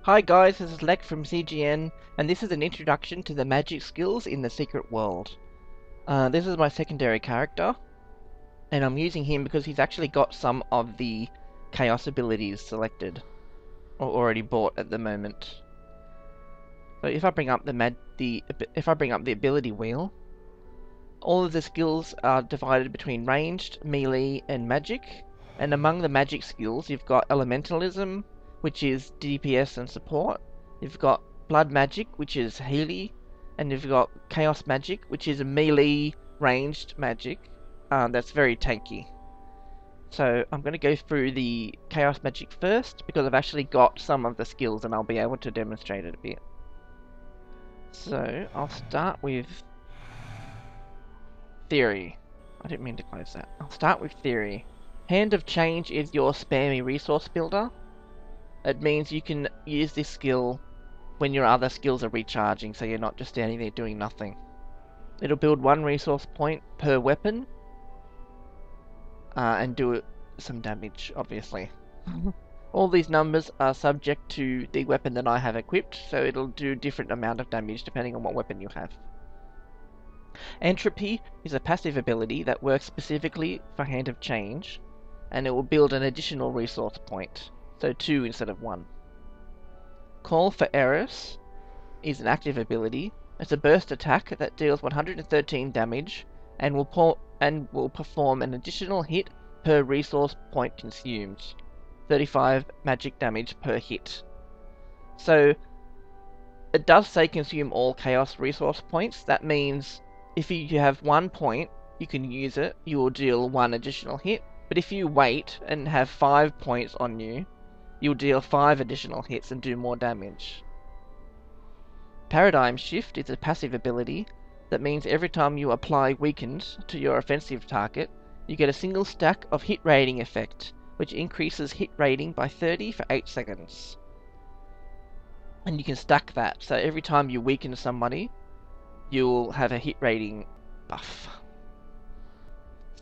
Hi guys, this is Leck from CGN, and this is an introduction to the magic skills in the secret world. This is my secondary character, and I'm using him because he's actually got some of the chaos abilities selected, or already bought at the moment. So if I bring up the ability wheel, all of the skills are divided between ranged, melee, and magic. And among the magic skills, you've got Elementalism, which is DPS and support. You've got Blood Magic, which is Healy, and you've got Chaos Magic, which is a melee ranged magic that's very tanky. So I'm going to go through the Chaos Magic first, because I've actually got some of the skills and I'll be able to demonstrate it a bit. So I'll start with Theory. I didn't mean to close that. I'll start with Theory. Hand of Change is your spammy resource builder. It means you can use this skill when your other skills are recharging, so you're not just standing there doing nothing. It'll build 1 resource point per weapon, and do some damage, obviously. All these numbers are subject to the weapon that I have equipped, so it'll do different amount of damage depending on what weapon you have. Entropy is a passive ability that works specifically for Hand of Change, and it will build an additional resource point. So 2 instead of 1. Call for Eris is an active ability. It's a burst attack that deals 113 damage and will perform an additional hit per resource point consumed. 35 magic damage per hit. So it does say consume all chaos resource points. That means if you have 1 point, you can use it. You will deal 1 additional hit. But if you wait and have 5 points on you, you'll deal 5 additional hits and do more damage. Paradigm Shift is a passive ability that means every time you apply Weakened to your offensive target, you get a single stack of hit rating effect, which increases hit rating by 30 for 8 seconds. And you can stack that, so every time you weaken somebody, you'll have a hit rating buff.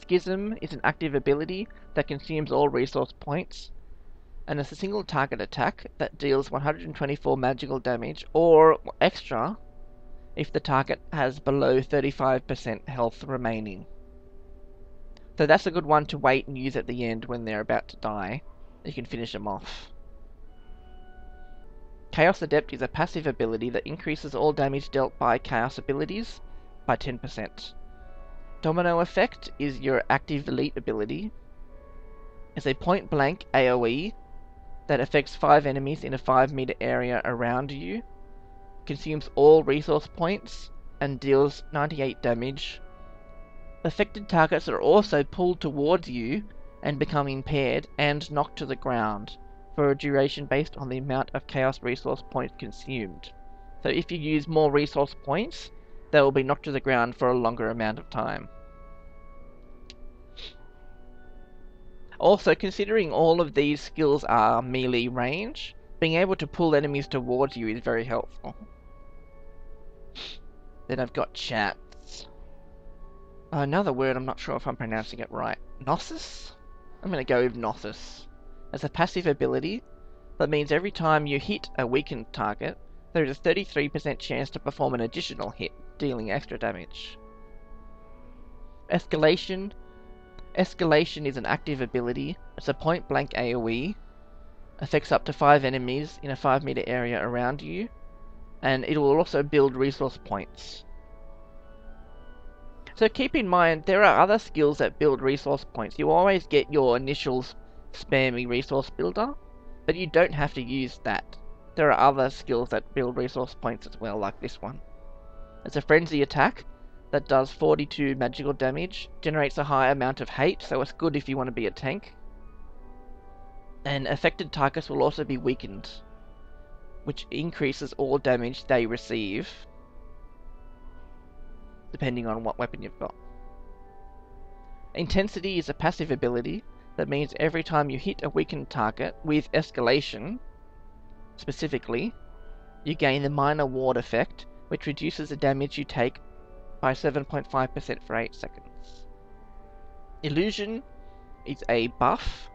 Schism is an active ability that consumes all resource points, and it's a single target attack that deals 124 magical damage, or extra, if the target has below 35% health remaining. So that's a good one to wait and use at the end when they're about to die. You can finish them off. Chaos Adept is a passive ability that increases all damage dealt by chaos abilities by 10%. Domino Effect is your active elite ability. It's a point-blank AoE that affects 5 enemies in a 5-meter area around you, consumes all resource points, and deals 98 damage. Affected targets are also pulled towards you and become impaired and knocked to the ground for a duration based on the amount of chaos resource points consumed. So if you use more resource points, they will be knocked to the ground for a longer amount of time. Also, considering all of these skills are melee range, being able to pull enemies towards you is very helpful. Then I've got Chats. Another word, I'm not sure if I'm pronouncing it right. Gnosis? I'm going to go with Gnosis. As a passive ability, that means every time you hit a weakened target, there is a 33% chance to perform an additional hit, dealing extra damage. Escalation. Escalation is an active ability. It's a point-blank AoE. Affects up to 5 enemies in a 5-meter area around you. And it will also build resource points. So keep in mind, there are other skills that build resource points. You always get your initial spammy resource builder, but you don't have to use that. There are other skills that build resource points as well, like this one. It's a frenzy attack that does 42 magical damage, generates a high amount of hate, so it's good if you want to be a tank. And affected targets will also be weakened, which increases all damage they receive, depending on what weapon you've got. Intensity is a passive ability that means every time you hit a weakened target with escalation, specifically, you gain the minor ward effect, which reduces the damage you take by 7.5% for 8 seconds. Illusion is a buff.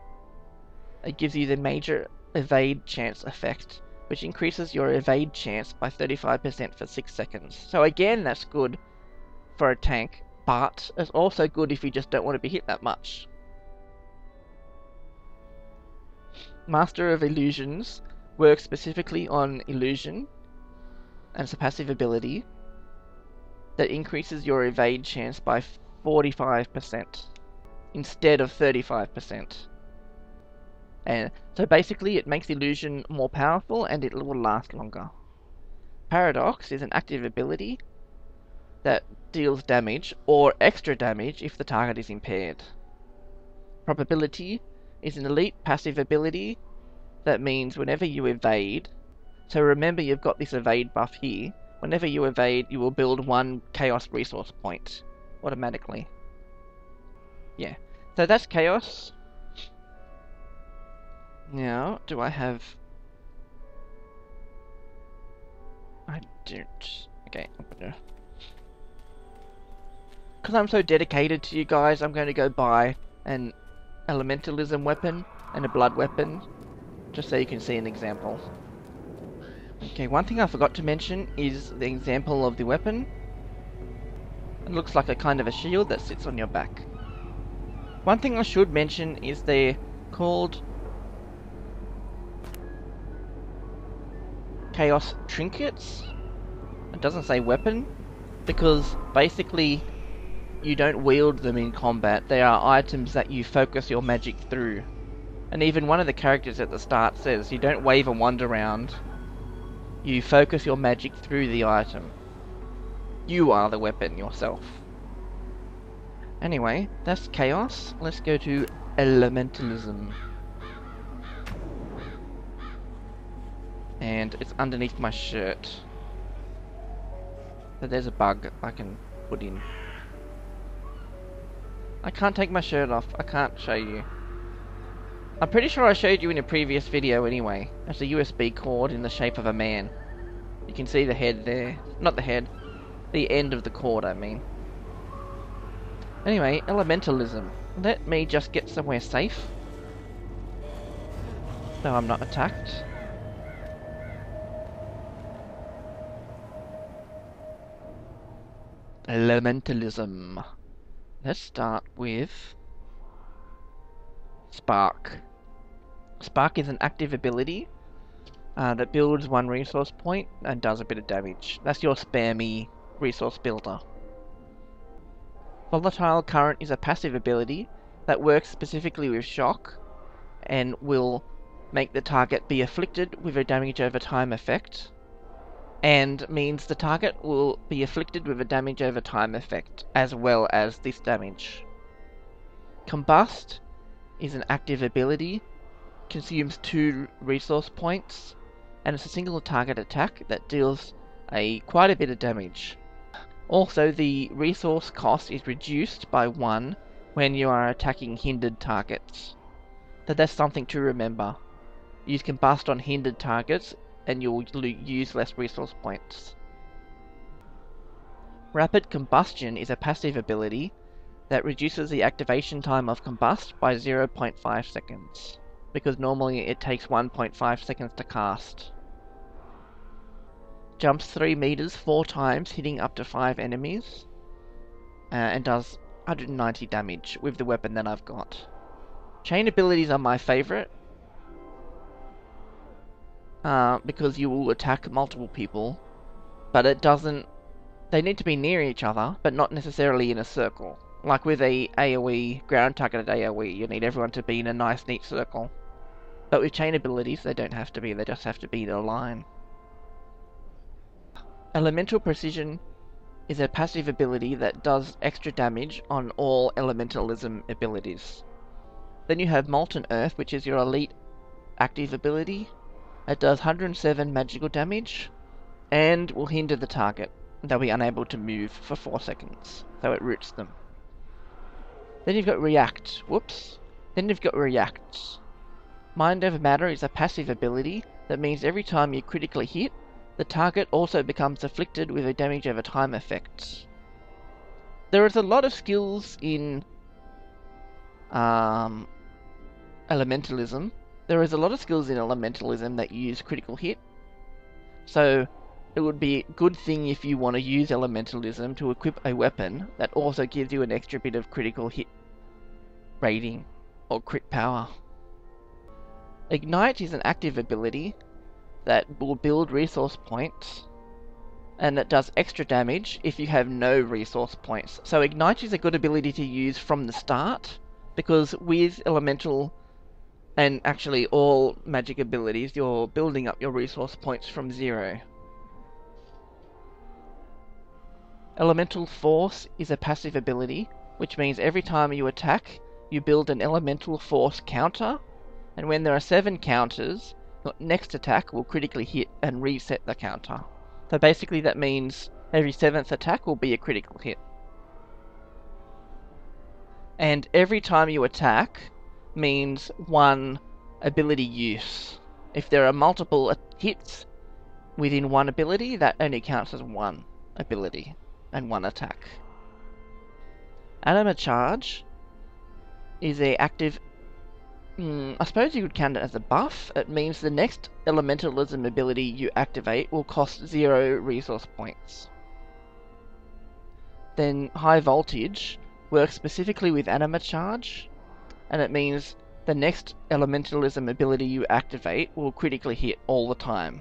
It gives you the major evade chance effect which increases your evade chance by 35% for 6 seconds. So again, that's good for a tank, but it's also good if you just don't want to be hit that much. Master of Illusions works specifically on illusion, and it's a passive ability that increases your evade chance by 45% instead of 35%. And so basically it makes illusion more powerful and it will last longer. Paradox is an active ability that deals damage or extra damage if the target is impaired. Probability is an elite passive ability that means whenever you evade, so remember you've got this evade buff here, whenever you evade you will build 1 chaos resource point automatically. Yeah, so that's chaos. Now, do I have... I don't... Okay, I'm gonna... Because I'm so dedicated to you guys, I'm going to go buy an Elementalism weapon and a blood weapon, just so you can see an example. Okay, one thing I forgot to mention is the example of the weapon. It looks like a kind of a shield that sits on your back. One thing I should mention is they're called Chaos Trinkets. It doesn't say weapon, because basically you don't wield them in combat. They are items that you focus your magic through. And even one of the characters at the start says you don't wave a wand around, you focus your magic through the item. You are the weapon yourself. Anyway, that's chaos. Let's go to Elementalism. And it's underneath my shirt. So there's a bug I can put in. I can't take my shirt off. I can't show you. I'm pretty sure I showed you in a previous video anyway. It's a USB cord in the shape of a man. You can see the head there. Not the head. The end of the cord, I mean. Anyway, Elementalism. Let me just get somewhere safe, so I'm not attacked. Elementalism. Let's start with Spark. Spark is an active ability that builds 1 resource point and does a bit of damage. That's your spammy resource builder. Volatile Current is a passive ability that works specifically with shock and will make the target be afflicted with a damage over time effect, and means the target will be afflicted with a damage over time effect as well as this damage. Combust is an active ability, consumes 2 resource points, and it's a single target attack that deals quite a bit of damage. Also, the resource cost is reduced by 1 when you are attacking hindered targets. So that's something to remember. Use Combust on hindered targets and you'll use less resource points. Rapid Combustion is a passive ability that reduces the activation time of Combust by 0.5 seconds, because normally it takes 1.5 seconds to cast. Jumps 3 meters 4 times, hitting up to 5 enemies, and does 190 damage with the weapon that I've got. Chain abilities are my favorite, because you will attack multiple people, but it doesn't... They need to be near each other, but not necessarily in a circle. Like with a AoE, ground targeted AoE, you need everyone to be in a nice neat circle. But with chain abilities, they don't have to be, they just have to be in a line. Elemental Precision is a passive ability that does extra damage on all Elementalism abilities. Then you have Molten Earth, which is your elite active ability. It does 107 magical damage, and will hinder the target. They'll be unable to move for 4 seconds, so it roots them. Then you've got React. Whoops. Then you've got Reacts. Mind Over Matter is a passive ability that means every time you critically hit, the target also becomes afflicted with a damage over time effect. There is a lot of skills in Elementalism. There is a lot of skills in Elementalism that use critical hit, So it would be a good thing if you want to use Elementalism to equip a weapon that also gives you an extra bit of critical hit rating or crit power. Ignite is an active ability that will build resource points, and it does extra damage if you have no resource points. So Ignite is a good ability to use from the start, because with Elemental and actually all magic abilities, you're building up your resource points from 0. Elemental Force is a passive ability, which means every time you attack, you build an Elemental Force counter, and when there are 7 counters, your next attack will critically hit and reset the counter. So basically that means every 7th attack will be a critical hit. And every time you attack means 1 ability use. If there are multiple hits within 1 ability, that only counts as 1 ability and 1 attack. Anima Charge is a active, I suppose you could count it as a buff. It means the next Elementalism ability you activate will cost 0 resource points. Then High Voltage works specifically with Anima Charge, and it means the next Elementalism ability you activate will critically hit all the time.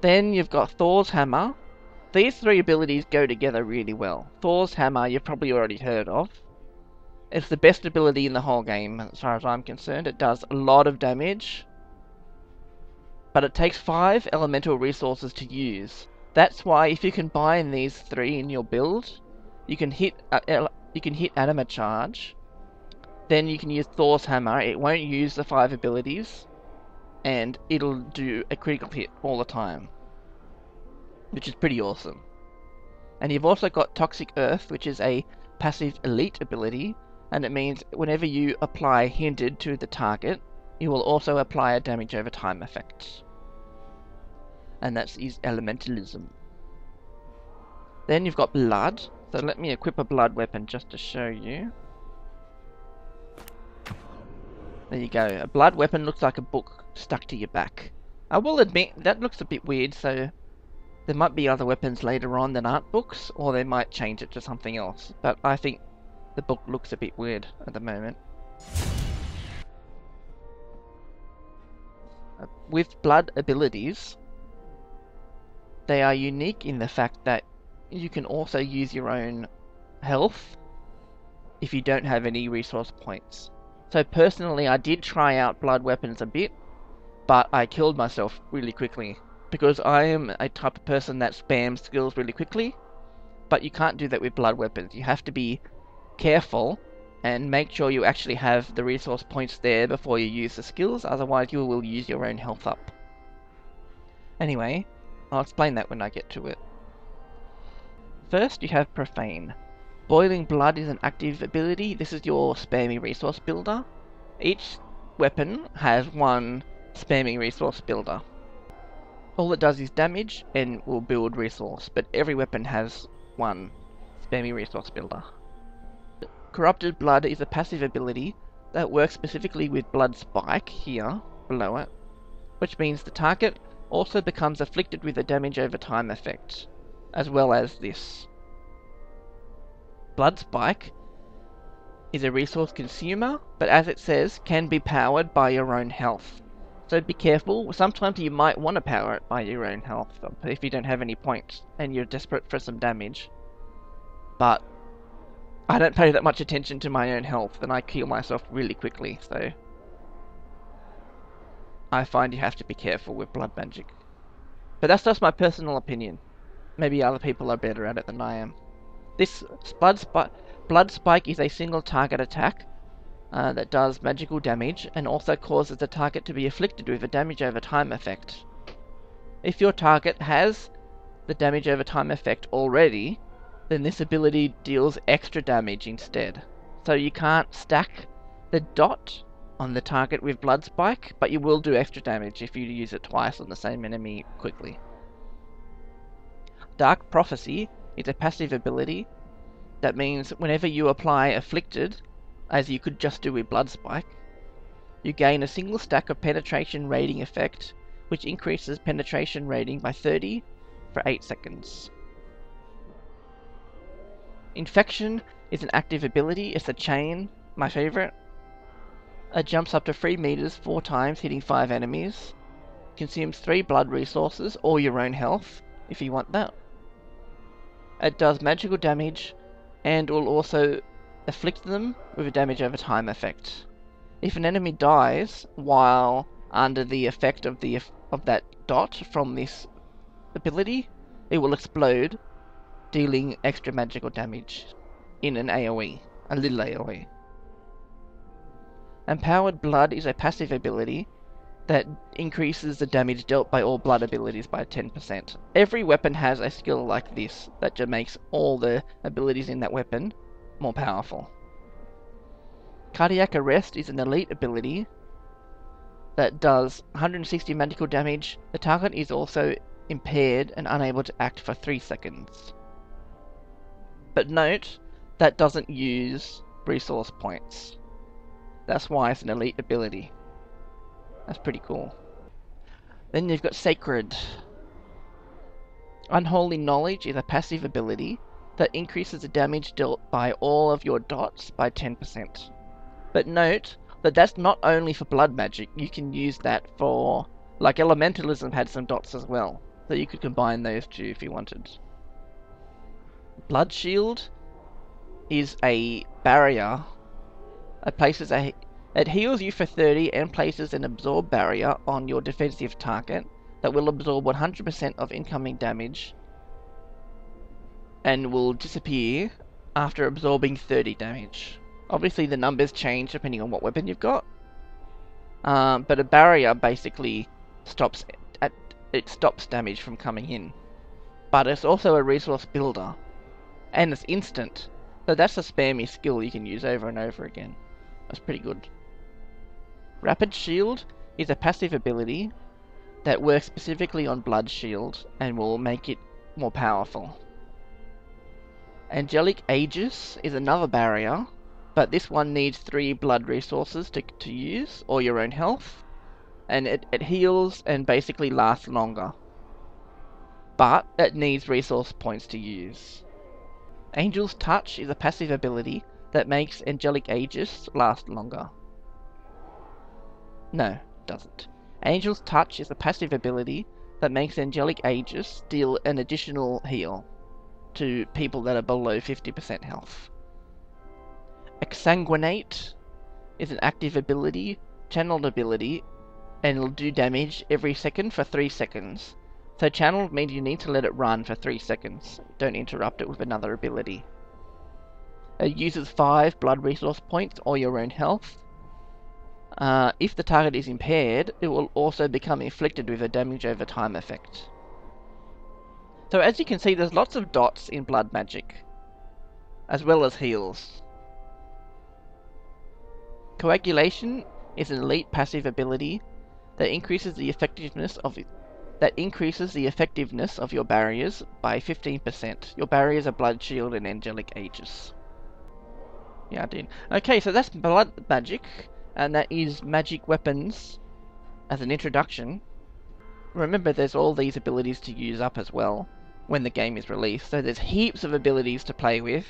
Then you've got Thor's Hammer. These 3 abilities go together really well. Thor's Hammer you've probably already heard of. It's the best ability in the whole game as far as I'm concerned. It does a lot of damage, but it takes 5 elemental resources to use. That's why if you combine these 3 in your build, you can hit Anima Charge, then you can use Thor's Hammer. It won't use the 5 abilities, and it'll do a critical hit all the time, which is pretty awesome. And you've also got Toxic Earth, which is a passive elite ability, and it means whenever you apply Hindered to the target, you will also apply a damage over time effect. And that is Elementalism. Then you've got Blood. So let me equip a blood weapon just to show you. There you go. A blood weapon looks like a book stuck to your back. I will admit, that looks a bit weird, so there might be other weapons later on that aren't books, or they might change it to something else. But I think the book looks a bit weird at the moment. With blood abilities, they are unique in the fact that you can also use your own health if you don't have any resource points. So personally, I did try out blood weapons a bit, but I killed myself really quickly, because I am a type of person that spams skills really quickly, but you can't do that with blood weapons. You have to be careful and make sure you actually have the resource points there before you use the skills, otherwise you will use your own health up. Anyway, I'll explain that when I get to it. First, you have Profane. Boiling Blood is an active ability. This is your spammy resource builder. Each weapon has 1 spammy resource builder. All it does is damage and will build resource, but every weapon has 1 spammy resource builder. Corrupted Blood is a passive ability that works specifically with Blood Spike here, below it, which means the target also becomes afflicted with a damage over time effect, as well as this. Blood Spike is a resource consumer, but as it says, can be powered by your own health. So be careful. Sometimes you might want to power it by your own health if you don't have any points and you're desperate for some damage. But I don't pay that much attention to my own health, and I kill myself really quickly, so I find you have to be careful with blood magic. But that's just my personal opinion. Maybe other people are better at it than I am. This Blood Spike is a single target attack that does magical damage, and also causes the target to be afflicted with a damage over time effect. If your target has the damage over time effect already, then this ability deals extra damage instead. So you can't stack the dot on the target with Blood Spike, but you will do extra damage if you use it twice on the same enemy quickly. Dark Prophecy is a passive ability. That means whenever you apply Afflicted, as you could just do with Blood Spike, you gain a single stack of penetration rating effect which increases penetration rating by 30 for 8 seconds. Infection is an active ability. It's a chain, my favourite. It jumps up to 3 meters 4 times, hitting 5 enemies. Consumes 3 blood resources or your own health, if you want that. It does magical damage and will also afflict them with a damage over time effect. If an enemy dies while under the effect of that dot from this ability, it will explode, dealing extra magical damage in an AoE, a little AoE. Empowered Blood is a passive ability that increases the damage dealt by all blood abilities by 10%. Every weapon has a skill like this that just makes all the abilities in that weapon more powerful. Cardiac Arrest is an elite ability that does 160 magical damage. The target is also impaired and unable to act for 3 seconds. But note, that doesn't use resource points. That's why it's an elite ability. That's pretty cool. Then you've got Sacred. Unholy Knowledge is a passive ability that increases the damage dealt by all of your dots by 10%. But note that that's not only for blood magic. You can use that for, like, Elementalism had some dots as well, so you could combine those two if you wanted. Blood Shield is a barrier. It heals you for 30 and places an absorb barrier on your defensive target that will absorb 100% of incoming damage and will disappear after absorbing 30 damage. Obviously the numbers change depending on what weapon you've got, but a barrier basically stops damage from coming in. But it's also a resource builder, and it's instant, so that's a spammy skill you can use over and over again. That's pretty good. Rapid Shield is a passive ability that works specifically on Blood Shield and will make it more powerful. Angelic Aegis is another barrier, but this one needs 3 blood resources to use, or your own health, and it heals and basically lasts longer. But it needs resource points to use. Angel's Touch is a passive ability that makes Angelic Aegis last longer. No, it doesn't. Angel's Touch is a passive ability that makes Angelic Aegis deal an additional heal to people that are below 50% health. Exsanguinate is an active ability, channeled ability, and it'll do damage every second for 3 seconds. So channeled means you need to let it run for 3 seconds. Don't interrupt it with another ability. It uses 5 blood resource points or your own health. If the target is impaired, it will also become inflicted with a damage over time effect. So as you can see, there's lots of dots in blood magic, as well as heals. Coagulation is an elite passive ability that increases the effectiveness of your barriers by 15%. Your barriers are Blood Shield and Angelic Aegis. Yeah, I did. Okay, so that's blood magic, and that is magic weapons as an introduction. Remember, there's all these abilities to use up as well when the game is released, so there's heaps of abilities to play with.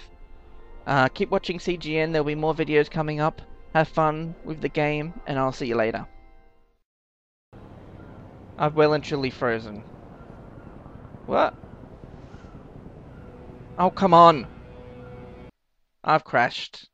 Keep watching CGN, there'll be more videos coming up. Have fun with the game, and I'll see you later. I've well and truly frozen. What? Oh, come on! I've crashed.